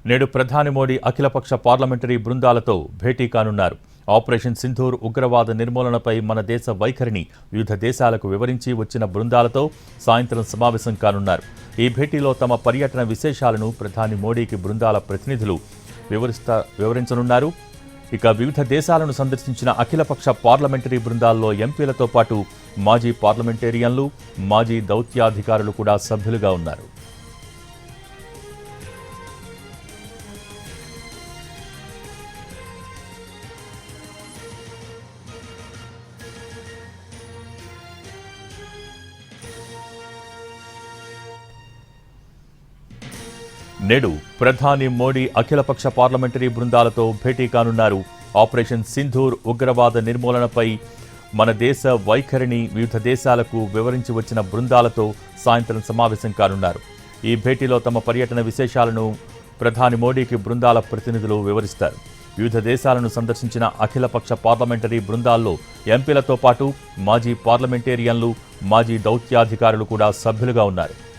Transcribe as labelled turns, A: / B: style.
A: నేడు ప్రధాని మోడీ అఖిలపక్ష పార్లమెంటరీ బృందాలతో భేటీ కానున్నారు. ఆపరేషన్ సింధూర్ ఉగ్రవాద నిర్మూలనపై మన దేశ వైఖరిని వివిధ దేశాలకు వివరించి వచ్చిన బృందాలతో సాయంత్రం సమావేశం కానున్నారు. ఈ భేటీలో తమ పర్యటన విశేషాలను ప్రధాని మోడీకి బృందాల ప్రతినిధులు వివరించనున్నారు. ఇక వివిధ దేశాలను సందర్శించిన అఖిలపక్ష పార్లమెంటరీ బృందాల్లో ఎంపీలతో పాటు మాజీ పార్లమెంటేరియన్లు, మాజీ దౌత్యాధికారులు కూడా సభ్యులుగా ఉన్నారు. నేడు ప్రధాని మోడీ అఖిలపక్ష పార్లమెంటరీ బృందాలతో భేటీ కానున్నారు. ఆపరేషన్ సింధూర్ ఉగ్రవాద నిర్మూలనపై మన దేశ వైఖరిని వివిధ దేశాలకు వివరించి వచ్చిన బృందాలతో సాయంత్రం సమావేశం కానున్నారు. ఈ భేటీలో తమ పర్యటన విశేషాలను ప్రధాని మోడీకి బృందాల ప్రతినిధులు వివరిస్తారు. వివిధ దేశాలను సందర్శించిన అఖిలపక్ష పార్లమెంటరీ బృందాల్లో ఎంపీలతో పాటు మాజీ పార్లమెంటేరియన్లు, మాజీ దౌత్యాధికారులు కూడా సభ్యులుగా ఉన్నారు.